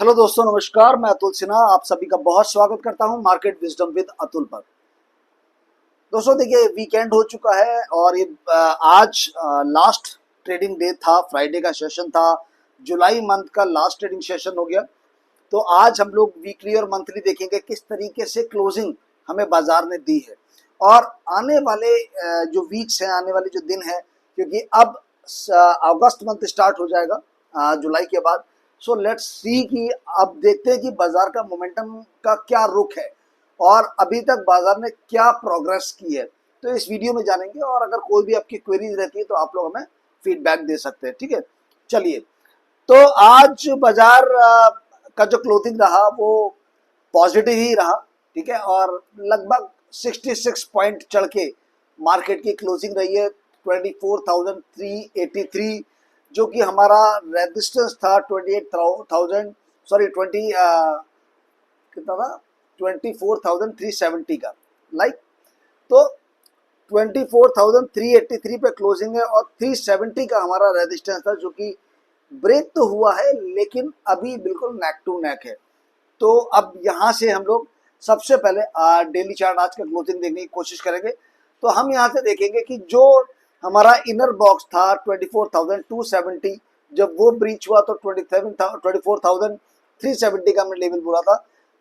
Hello दोस्तों, नमस्कार। मैं अतुल सिन्हा आप सभी का बहुत स्वागत करता हूं मार्केट विजडम विद अतुल पर। दोस्तों देखिए, वीकेंड हो चुका है और ये आज लास्ट ट्रेडिंग डे था, फ्राइडे का सेशन था। जुलाई मंथ का लास्ट ट्रेडिंग सेशन हो गया। तो आज हम लोग वीकली और मंथली देखेंगे किस तरीके से क्लोजिंग हमें बाजार ने दी है और आने वाले जो वीक्स हैं, आने वाले जो दिन है, क्योंकि अब अगस्त मंथ स्टार्ट हो जाएगा जुलाई के बाद। सो लेट्स सी कि अब देखते हैं कि बाजार का मोमेंटम का क्या रुख है और अभी तक बाजार ने क्या प्रोग्रेस की है। तो इस वीडियो में जानेंगे और अगर कोई भी आपकी क्वेरीज रहती है तो आप लोग हमें फीडबैक दे सकते हैं। ठीक है, चलिए। तो आज बाजार का जो क्लोजिंग रहा वो पॉजिटिव ही रहा। ठीक है, और लगभग 66 पॉइंट चढ़ के मार्केट की क्लोजिंग रही है 24,383, जो कि हमारा रेजिस्टेंस था 28,000, सॉरी 20 कितना था 24,370 का। लाइक तो 24,383 पे क्लोजिंग है और 370 का हमारा रेजिस्टेंस था, जो कि ब्रेक तो हुआ है लेकिन अभी बिल्कुल नेक टू नेक है। तो अब यहाँ से हम लोग सबसे पहले डेली चार्ट आज का क्लोजिंग देखने की कोशिश करेंगे। तो हम यहाँ से देखेंगे कि जो हमारा इनर बॉक्स था 24,270, जब वो ब्रीच हुआ तो 24,370 का हमने लेवल बोला था।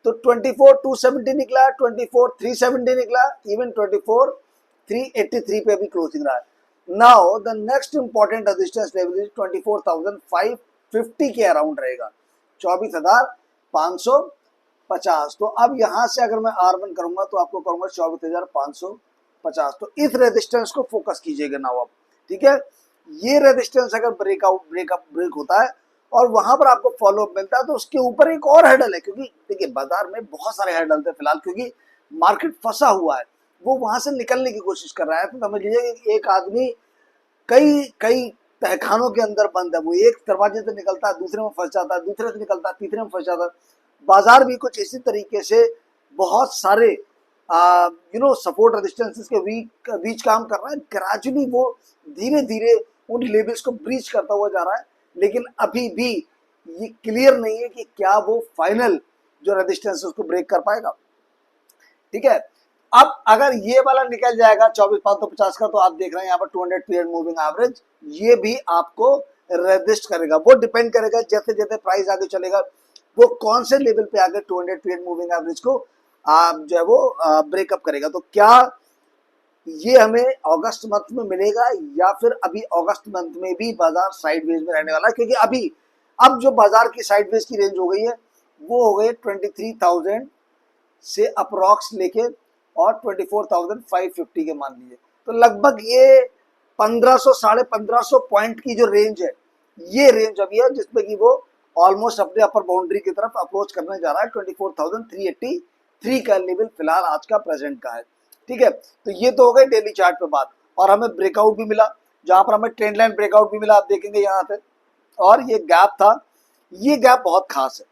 तो 24,270 निकला, 24,370 निकला, इवन 24,383 पे भी क्लोजिंग रहा है। Now the next important resistance level is 24,550 के अराउंड रहेगा, 24,550। तो अब यहां से अगर मैं R1 करूंगा तो आपको करूंगा 24,550। तो इस रेजिस्टेंस को फोकस कीजिएगा नाउ आप। ठीक है, ये रेजिस्टेंस अगर ब्रेक होता है और वहां पर आपको फॉलो अप मिलता है तो उसके ऊपर एक और हैडल है, क्योंकि देखिए बाजार में बहुत सारे हैडल थे फिलहाल, क्योंकि मार्केट फंसा हुआ है, वो वहां से निकलने की कोशिश कर रहा है। तो समझ लीजिए एक आदमी कई कई तहखानों के अंदर बंद है, वो एक दरवाजे से निकलता है, दूसरे में फंस जाता है, दूसरे से निकलता है, तीसरे में फंस जाता है। बाजार भी कुछ इसी तरीके से बहुत सारे सपोर्ट रेजिस्टेंसेस के बीच काम कर रहा है। ग्रेजुअली वो धीरे धीरे उन लेवल्स को ब्रीच करता हुआ जा रहा है, लेकिन अभी भी ये क्लियर नहीं है कि क्या वो फाइनल जो रेजिस्टेंस है उसको ब्रेक कर पाएगा। ठीक है, अब अगर ये वाला निकल जाएगा 24,550 का, तो आप देख रहे हैं यहाँ पर 200 पीरियड मूविंग एवरेज, ये भी आपको रेजिस्ट करेगा। वो डिपेंड करेगा जैसे जैसे प्राइस आगे चलेगा वो कौन से लेवल पे आगे 200 पीरियड मूविंग एवरेज को जो है वो ब्रेकअप करेगा। तो क्या ये हमें अगस्त मंथ में मिलेगा या फिर अभी अगस्त मंथ में भी बाजार साइडवेज में रहने वाला है, क्योंकि अभी अब जो बाजार की साइडवेज की रेंज हो गई है वो हो गई 23,000 से अप्रॉक्स लेके और 24,550 के मान लीजिए। तो लगभग ये 1500 साढ़े 1500 पॉइंट की जो रेंज है, ये रेंज अभी है जिसमें कि वो ऑलमोस्ट अपने अपर बाउंड्री की तरफ अप्रोच करने जा रहा है। 24,383 का लेवल फिलहाल आज का प्रेजेंट का है। ठीक है, तो ये तो हो गई डेली चार्ट पे बात। और हमें ब्रेकआउट भी मिला, जहां पर हमें ट्रेंड लाइन ब्रेकआउट भी मिला, आप देखेंगे यहाँ पे। और ये गैप था, ये गैप बहुत खास है।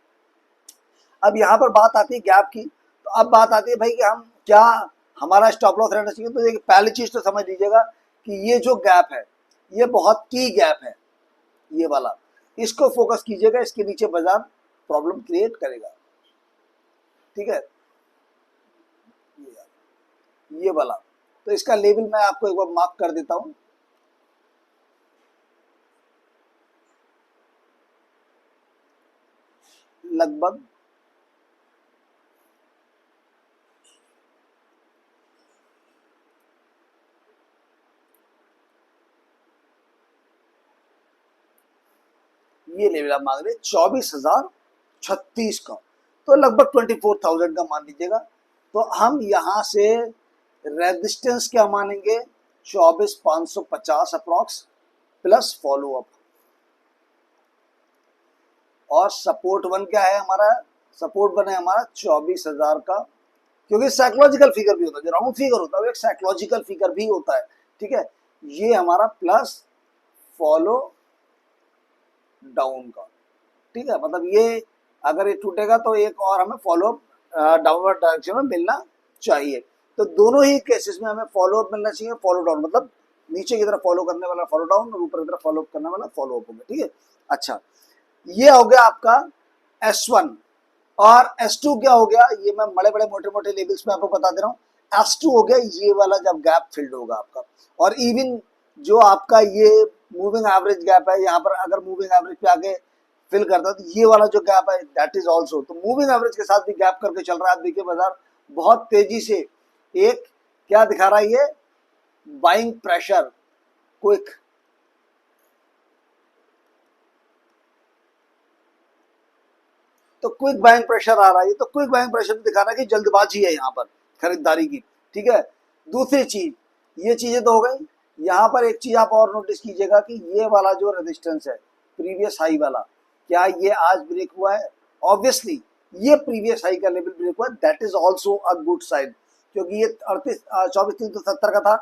अब यहाँ पर बात आती है गैप की, तो अब बात आती है भाई कि हम क्या हमारा स्टॉप लॉस रहना चाहिए। तो देखिए पहली चीज तो समझ लीजिएगा कि ये जो गैप है ये बहुत की गैप है, ये वाला, इसको फोकस कीजिएगा। इसके नीचे बाजार प्रॉब्लम क्रिएट करेगा। ठीक है, ये वाला, तो इसका लेवल मैं आपको एक बार मार्क कर देता हूं। लगभग ये लेवल आप मांग रहे 24,036 का, तो लगभग 24,000 का मान लीजिएगा। तो हम यहां से रेजिस्टेंस क्या मानेंगे 24,550 अप्रॉक्स प्लस फॉलो अप। और सपोर्ट वन क्या है हमारा, सपोर्ट वन है हमारा 24,000 का, क्योंकि साइकोलॉजिकल फिगर भी होता है, जो राउंड फिगर होता है वो एक साइकोलॉजिकल फिगर भी होता है। ठीक है, ये हमारा प्लस फॉलो डाउन का। ठीक है, मतलब ये अगर ये टूटेगा तो एक और हमें फॉलो अप डाउनवर्ड डायरेक्शन में मिलना चाहिए। तो दोनों ही केसेस में हमें फॉलो अप मिलना चाहिए। फॉलो डाउन मतलब नीचे की तरफ फॉलो करने वाला फॉलो डाउन और ऊपर की तरफ फॉलो अप करने वाला फॉलो अप होगा। ठीक है, अच्छा, ये हो गया आपका S1 और S2 क्या हो गया, ये मैं बड़े बड़े मोटे मोटे लेवल्स में आपको बता दे रहा हूँ। S2 हो गया ये वाला जब गैप फिल्ड होगा आपका, और इवन जो आपका ये मूविंग एवरेज गैप है, यहाँ पर अगर मूविंग एवरेज पे आके फिल करता है तो ये वाला जो गैप है दैट इज ऑल्सो, तो मूविंग एवरेज के साथ भी गैप करके चल रहा है। आप देखिए बाजार बहुत तेजी से एक क्या दिखा रहा है, ये बाइंग प्रेशर क्विक, तो क्विक बाइंग प्रेशर आ रहा है, तो क्विक बाइंग प्रेशर दिखा रहा है कि जल्दबाजी है यहाँ पर खरीदारी की। ठीक है, दूसरी चीज, ये चीजें तो हो गई। यहाँ पर एक चीज आप और नोटिस कीजिएगा कि ये वाला जो रेजिस्टेंस है प्रीवियस हाई वाला, क्या ये आज ब्रेक हुआ है? ऑब्वियसली ये प्रीवियस हाई का लेवल ब्रेक हुआ, that is also a good sign, क्योंकि ये 24,370 का था,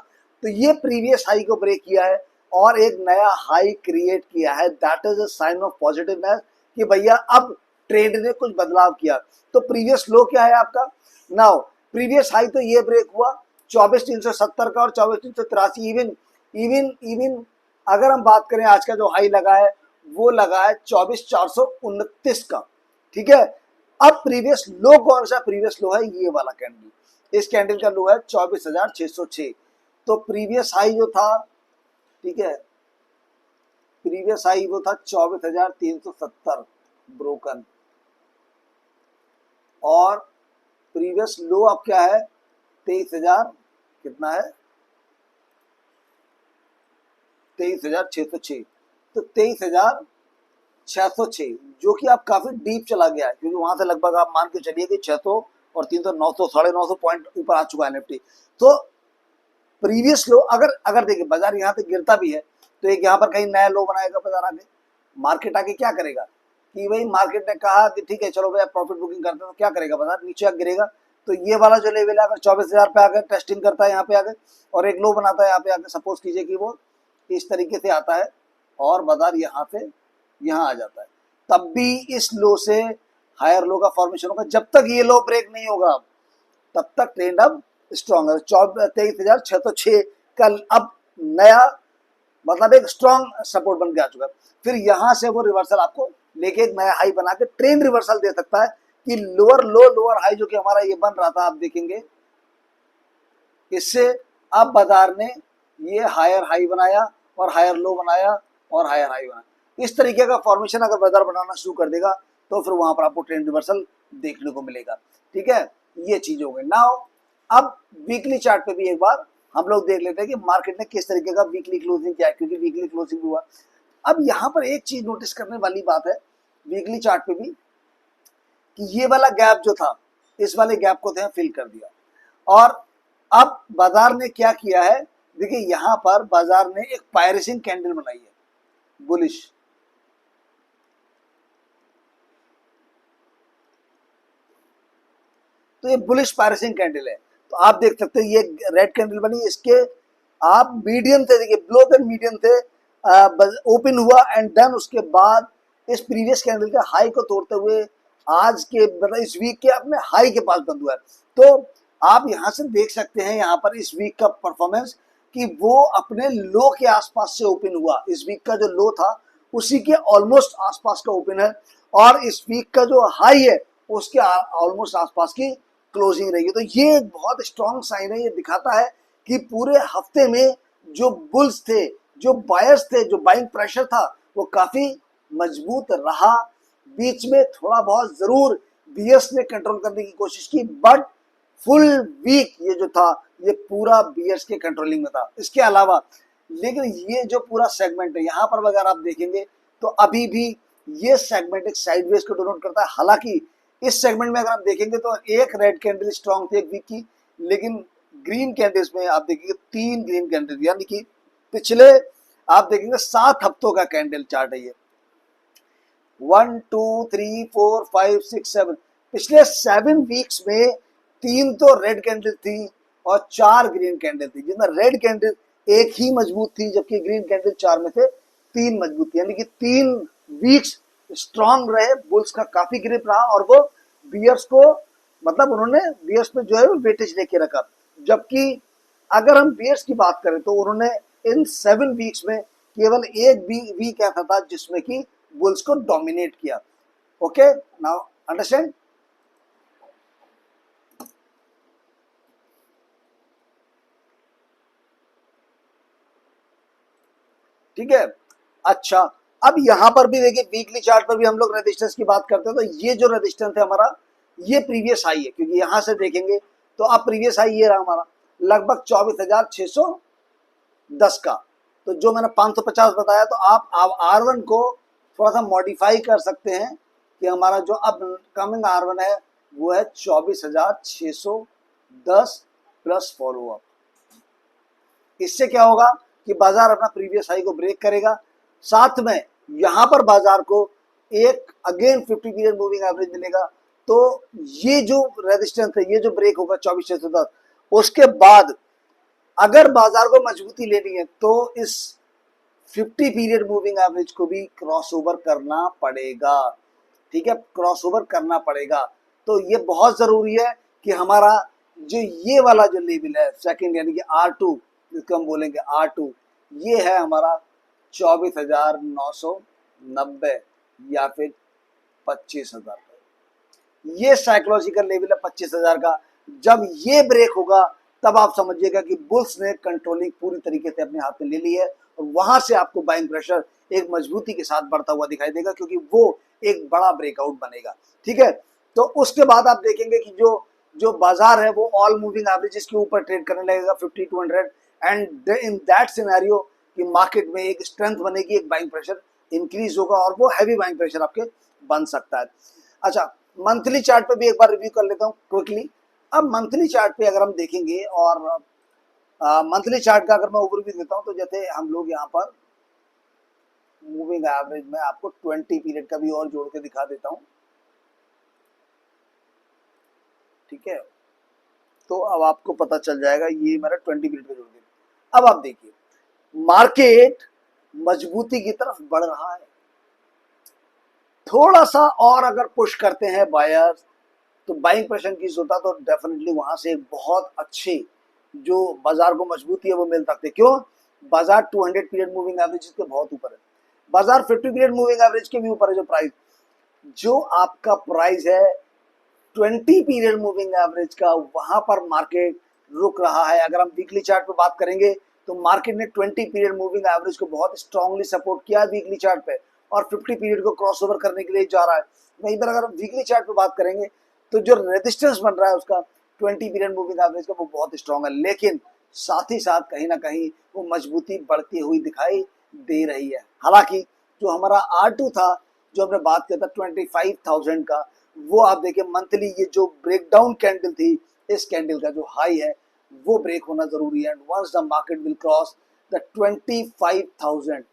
तो ये प्रीवियस हाई को ब्रेक किया है और एक नया हाई क्रिएट किया है, that is a sign of positiveness कि भैया अब ट्रेंड ने कुछ बदलाव किया। तो प्रीवियस लो क्या है आपका, नाउ प्रीवियस हाई तो ये ब्रेक हुआ 24,370 का और 24,383, इवन इवन इवन अगर हम बात करें आज का जो हाई लगा है वो लगा है 24,429 का। ठीक है, अब प्रीवियस लो कौन सा, प्रीवियस लो है ये वाला कैंडल, इस कैंडल का लो है 24,606, तो प्रीवियस हाई जो था, ठीक है, प्रीवियस हाई वो था 24,370 ब्रोकन, और प्रीवियस लो अब क्या है 23,000 कितना है 23,606, तो 23,606 जो कि आप काफी डीप चला गया है, क्योंकि वहां से लगभग आप मान के चलिए कि 600 और 300 900 950 पॉइंट ऊपर आ चुका है निफ्टी। तो प्रीवियस लो अगर अगर देखिए बाजार यहाँ से गिरता भी है तो एक यहाँ पर कहीं नया लो बनाएगा बाजार, आगे मार्केट आगे क्या करेगा कि भाई मार्केट ने कहा कि ठीक है चलो भैया प्रॉफिट बुकिंग करते हैं, तो क्या करेगा बाजार, नीचे आगे गिरेगा। तो ये वाला जो लेवल है अगर 24,000 पे आकर टेस्टिंग करता है यहाँ पे आगे और एक लो बनाता है यहाँ पे आगे, सपोज कीजिए कि वो इस तरीके से आता है और बाजार यहाँ से यहाँ आ जाता है, तब भी इस लो से हायर लो का फॉर्मेशन होगा। जब तक ये लो ब्रेक नहीं होगा तब तक ट्रेंड अब स्ट्रॉन्ग है। 23,606 का अब नया मतलब एक स्ट्रॉन्ग सपोर्ट बन के आ चुका है। फिर यहां से वो रिवर्सल आपको लेके एक नया हाई बना के ट्रेंड रिवर्सल दे सकता है कि लोअर लो लोअर हाई जो कि हमारा ये बन रहा था, आप देखेंगे इससे अब बाजार ने ये हायर हाई बनाया और हायर लो बनाया और हायर हाई बनाया। इस तरीके का फॉर्मेशन अगर बाजार बनाना शुरू कर देगा तो फिर वहां पर आपको ट्रेंड रिवर्सल देखने को मिलेगा। ठीक है, ये चीज हो गई। नाउ अब वीकली चार्ट पे भी एक बार हम लोग देख लेते हैं कि मार्केट ने किस तरीके का वीकली क्लोजिंग किया है, क्योंकि वीकली क्लोजिंग हुआ। अब यहाँ पर एक चीज नोटिस करने वाली बात है वीकली चार्ट पे भी कि ये वाला गैप जो था इस वाले गैप को तो फिल कर दिया, और अब बाजार ने क्या किया है, देखिए यहाँ पर बाजार ने एक पायरेसिंग कैंडल बनाई है बुलिश, तो ये बुलिश पायरेसिंग कैंडल है। तो आप देख सकते हैं ये रेड कैंडल बनी, इसके आप मीडियम थे, देखिए ब्लो देन मीडियम थे, ओपन हुआ एंड देन उसके बाद इस प्रीवियस कैंडल के हाई को तोड़ते हुए आज के मतलब इस वीक के अपने हाई के पास बंद हुआ है। तो आप यहाँ से देख सकते हैं यहाँ पर इस वीक का परफॉर्मेंस कि वो अपने लो के आसपास से ओपन हुआ, इस वीक का जो लो था उसी के ऑलमोस्ट आसपास का ओपन है, और इस वीक का जो हाई है उसके ऑलमोस्ट आसपास की क्लोजिंग रही है। तो ये एक बहुत स्ट्रॉन्ग साइन है, ये दिखाता है कि पूरे हफ्ते में जो बुल्स थे, जो बायर्स थे, जो बाइंग प्रेशर था वो काफी मजबूत रहा। बीच में थोड़ा बहुत जरूर बीयर्स ने कंट्रोल करने की कोशिश की, बट फुल वीक ये जो था ये पूरा बीयर्स के कंट्रोलिंग में था। इसके अलावा लेकिन ये जो पूरा सेगमेंट है यहाँ पर अगर आप देखेंगे तो अभी भी ये सेगमेंट एक साइडवेज को डिनोट करता है। हालांकि इस सेगमेंट में अगर आप देखेंगे तो एक रेड कैंडल स्ट्रॉन्ग थी एक वीक की, लेकिन ग्रीन कैंडल्स में आप देखेंगे 3 ग्रीन कैंडल, यानी कि पिछले आप देखेंगे 7 हफ्तों का कैंडल चार्ट है ये, 1 2 3 4 5 6 7, पिछले 7 वीक्स में 3 तो रेड कैंडल थी और 4 ग्रीन कैंडल थी, जिसमें रेड कैंडल एक ही मजबूत थी जबकि ग्रीन कैंडल 4 में से 3 मजबूत थी, यानी कि 3 वीक्स स्ट्रॉन्ग रहे, बुल्स का काफी ग्रिप रहा और वो बियर्स को मतलब उन्होंने बियर्स पे जो है वो वेटेज लेके रखा। जबकि अगर हम बियर्स की बात करें तो उन्होंने इन 7 वीक्स में केवल एक वीक ऐसा था जिसमें कि बुल्स को डोमिनेट किया। Okay, now understand. ठीक है, अच्छा, अब यहां पर भी देखिए वीकली चार्ट पर भी हम लोग रेजिस्टेंस की बात करते हैं, तो ये जो रेजिस्टेंस है हमारा, ये प्रीवियस हाई है, क्योंकि यहां से देखेंगे तो अब प्रीवियस हाई ये रहा हमारा लगभग 24,610 का। तो जो मैंने 550 बताया, तो आप R1 को थोड़ा सा मॉडिफाई कर सकते हैं कि हमारा जो अब कमिंग R1 है वो है 24,610 प्लस फॉलो अप। इससे क्या होगा कि बाजार अपना प्रीवियस हाई को ब्रेक करेगा, साथ में यहां पर बाजार को एक अगेन 50 पीरियड मूविंग एवरेज मिलेगा। तो ये जो रेजिस्टेंस है, ये जो ब्रेक होगा 24,610, उसके बाद अगर बाजार को मजबूती लेनी है तो इस 50 पीरियड मूविंग एवरेज को भी क्रॉस ओवर करना पड़ेगा। ठीक है, क्रॉस ओवर करना पड़ेगा। तो ये बहुत जरूरी है कि हमारा जो ये वाला जो लेवल है सेकंड, यानी कि R2, जिसको हम बोलेंगे R2, ये है हमारा 24,990 या फिर 25,000। ये साइकोलॉजिकल लेवल है 25,000 का। जब ये ब्रेक होगा तब आप समझिएगा कि बुल्स ने कंट्रोलिंग पूरी तरीके से अपने हाथ में ले ली है, और वहां से आपको बाइंग प्रेशर एक मजबूती के साथ बढ़ता हुआ दिखाई देगा, क्योंकि वो एक बड़ा ब्रेकआउट बनेगा। ठीक है, तो उसके बाद आप देखेंगे कि जो जो बाजार है वो ऑल मूविंग एवरेजेस के ऊपर ट्रेड करने लगेगा 50 to 100, and in that scenario कि मार्केट में एक स्ट्रेंथ बनेगी, एक बाइंग प्रेशर इंक्रीज होगा, और वो हैवी बाइंग प्रेशर आपके बन सकता है। अच्छा, मंथली चार्ट पे भी एक बार रिव्यू कर लेता हूँ क्विकली। अब मंथली चार्ट पे अगर हम देखेंगे, और मंथली चार्ट का अगर मैं ओवरव्यू देता हूँ, तो जैसे हम लोग यहाँ पर मूविंग एवरेज में आपको 20 पीरियड का भी और जोड़ के दिखा देता हूँ। ठीक है, तो अब आपको पता चल जाएगा, ये मेरा 20 पीरियड का जोड़ के। अब आप देखिए मार्केट मजबूती की तरफ बढ़ रहा है, थोड़ा सा और अगर पुश करते हैं बायर्स तो बाइंग प्रेशर इंक्रीज होता, तो डेफिनेटली वहां से एक बहुत अच्छी जो बाजार को मजबूती है वो मिल सकती है। क्यों? बाजार 200 पीरियड मूविंग एवरेज के बहुत ऊपर है, बाजार 50 पीरियड मूविंग एवरेज के भी ऊपर है। जो आपका प्राइस है 20 पीरियड मूविंग एवरेज का, वहां पर मार्केट रुक रहा है। अगर हम वीकली चार्ट पे बात करेंगे तो मार्केट ने 20 पीरियड मूविंग एवरेज को बहुत स्ट्रांगली सपोर्ट किया है वीकली चार्ट पे, और 50 पीरियड को क्रॉस ओवर करने के लिए जा रहा है। वहीं पर अगर हम वीकली चार्ट पे बात करेंगे तो जो रेजिस्टेंस बन रहा है उसका 20 पीरियड मूविंग एवरेज का, वो बहुत स्ट्रांग है, लेकिन साथ ही साथ कहीं ना कहीं वो मजबूती बढ़ती हुई दिखाई दे रही है। हालांकि जो हमारा R2 था, जो हमने बात किया था 25,000 का, वो आप देखिए मंथली ये जो ब्रेकडाउन कैंडल थी, इस कैंडल का जो हाई है वो ब्रेक होना जरूरी है। Once the market will cross the 25,000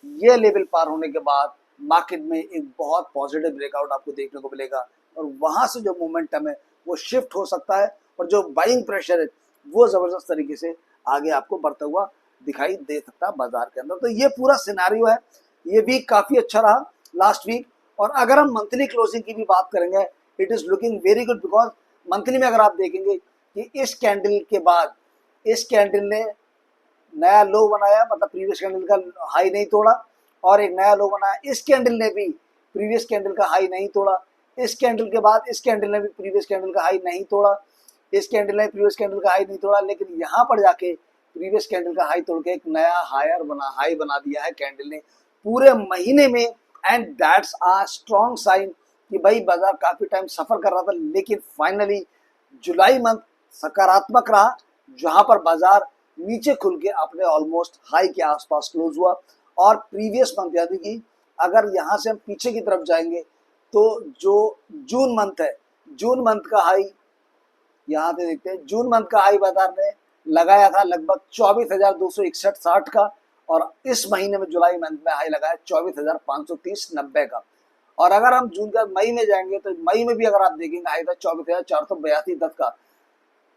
ये लेवल पार होने के बाद मार्केट में एक बहुत पॉजिटिव ब्रेकआउट आपको देखने को मिलेगा, और वहां से जो मोमेंटम है वो शिफ्ट हो सकता है, और जो बाइंग प्रेशर है वो जबरदस्त तरीके से आगे आपको बढ़ता हुआ दिखाई दे सकता है बाजार के अंदर। तो ये पूरा सिनेरियो है। ये वीक काफी अच्छा रहा लास्ट वीक, और अगर हम मंथली क्लोजिंग की भी बात करेंगे, it is looking very good, because monthly में अगर आप देखेंगे कि इस कैंडल के बाद इस कैंडल ने नया लो बनाया, मतलब प्रीवियस कैंडल का हाई नहीं तोड़ा, और एक नया लो बनाया। इस कैंडल ने भी प्रीवियस कैंडल का हाई नहीं तोड़ा, इस कैंडल के बाद इस कैंडल ने भी प्रीवियस कैंडल का हाई नहीं तोड़ा, इस कैंडल ने प्रीवियस कैंडल का हाई नहीं तोड़ा, लेकिन यहाँ पर जाके प्रीवियस कैंडल का हाई तोड़ के एक नया हाई बना दिया है कैंडल ने पूरे महीने में। And that's a strong sign कि भाई बाजार काफी टाइम सफर कर रहा था, लेकिन फाइनली जुलाई मंथ सकारात्मक रहा, जहां पर बाजार नीचे खुल के अपने ऑलमोस्ट हाई के आसपास क्लोज हुआ। और प्रीवियस मंथ, यानी कि अगर यहां से हम पीछे की तरफ जाएंगे तो जो जून मंथ है, जून मंथ का हाई यहाँ पे देखते हैं। जून मंथ का हाई बाजार ने लगाया था लगभग 24,261.60 का, और इस महीने में जुलाई मंथ में हाई लगाया 24,530.90 का। और अगर हम जून का मई में जाएंगे तो मई में भी अगर आप देखेंगे हाई था 24,482.10 का।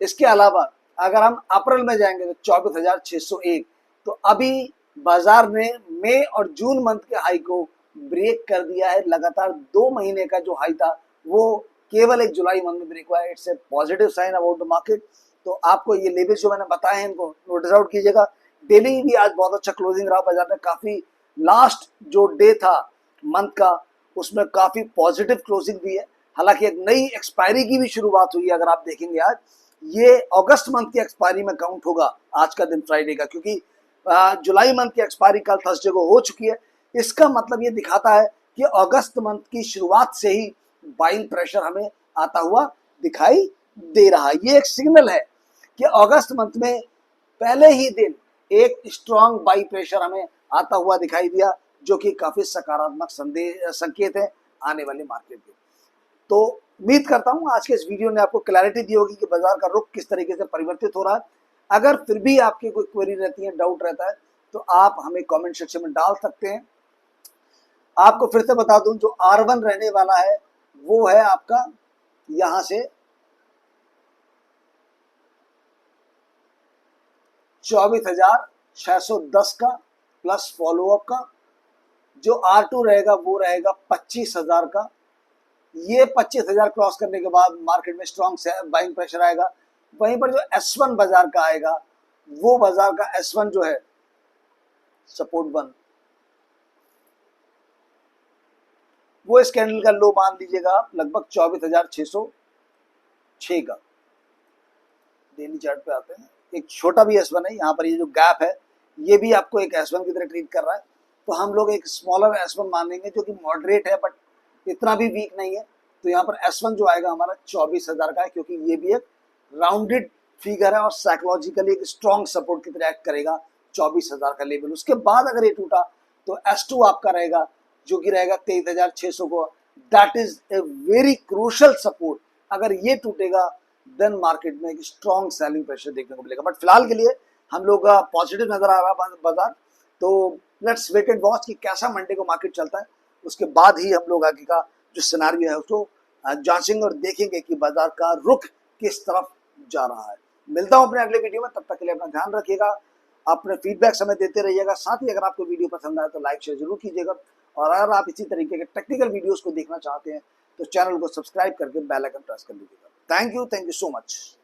इसके अलावा अगर हम अप्रैल में जाएंगे तो 24,601। तो अभी बाजार ने मई और जून मंथ के हाई को ब्रेक कर दिया है। लगातार 2 महीने का जो हाई था वो केवल एक जुलाई मंथ में ब्रेक हुआ है। It's a positive sign about the market. तो आपको ये लेवल्स जो मैंने बताए हैं इनको नोटिस आउट कीजिएगा। डेली भी आज बहुत अच्छा क्लोजिंग रहा, बाजार ने काफी लास्ट जो डे था मंथ का उसमें काफी पॉजिटिव क्लोजिंग दी है। हालांकि एक नई एक्सपायरी की भी शुरुआत हुई है। अगर आप देखेंगे आज ये अगस्त मंथ की एक्सपायरी में काउंट होगा आज का दिन फ्राइडे का, क्योंकि जुलाई मंथ की एक्सपायरी कल थर्सडे को हो चुकी है। इसका मतलब ये दिखाता है कि अगस्त मंथ की शुरुआत से ही बाइंग प्रेशर हमें आता हुआ दिखाई दे रहा है। ये एक सिग्नल है कि अगस्त मंथ में पहले ही दिन एक स्ट्रॉन्ग बाई प्रेशर हमें आता हुआ दिखाई दिया, जो कि काफी सकारात्मक संकेत है आने वाले मार्केट के। तो उम्मीद करता हूं आज के इस वीडियो ने आपको क्लैरिटी दी होगी कि बाजार का रुख किस तरीके से परिवर्तित हो रहा है। अगर फिर भी आपकी कोई क्वेरी रहती है, डाउट रहता है, तो आप हमें कमेंट सेक्शन में डाल सकते हैं। आपको फिर से बता दूं, जो R1 रहने वाला है वो है आपका यहां से 24,610 का प्लस फॉलोअप का। जो R2 रहेगा वो रहेगा 25,000 का। ये 25,000 क्रॉस करने के बाद मार्केट में स्ट्रॉन्ग बाइंग प्रेशर आएगा। वहीं पर जो S1 बाजार का आएगा, वो बाजार का S1 जो है सपोर्ट 1, वो इस कैंडल का लो मान लीजिएगा आप लगभग 24,606 का। डेली चार्ट पे आते हैं, एक छोटा भी S1 है। यहाँ पर ये जो गैप है ये भी आपको एक S1 की तरह ट्रीट कर रहा है। तो हम लोग एक स्मॉलर S1 मानेंगे जो कि मॉडरेट है बट इतना भी वीक नहीं है। तो यहाँ पर S1 जो आएगा हमारा 24,000 का है, क्योंकि ये भी एक राउंडेड फिगर है और साइकोलॉजिकली एक स्ट्रॉन्ग सपोर्ट की तरह एक्ट करेगा 24,000 का लेवल। उसके बाद अगर ये टूटा तो S2 आपका रहेगा जो कि रहेगा 23,600 को। That is a very crucial support. अगर ये टूटेगा देन मार्केट में एक स्ट्रॉन्ग सेलिंग प्रेशर देखने को मिलेगा। बट फिलहाल के लिए हम लोग पॉजिटिव नजर आ रहा है बाजार। तो लेट्स वेट एंड वॉच कि कैसा मंडे को मार्केट चलता है। उसके बाद ही हम लोग आगे का जो सिनेरियो है उसको जांचेंगे और देखेंगे कि बाजार का रुख किस तरफ जा रहा है। मिलता हूं अपने अगले वीडियो में, तब तक के लिए अपना ध्यान रखिएगा, अपने फीडबैक समय देते रहिएगा। साथ ही अगर आपको वीडियो पसंद आए तो लाइक शेयर जरूर कीजिएगा। और अगर आप इसी तरीके के टेक्निकल वीडियोस को देखना चाहते हैं तो चैनल को सब्सक्राइब करके बेल आइकन प्रेस कर लीजिएगा। Thank you so much.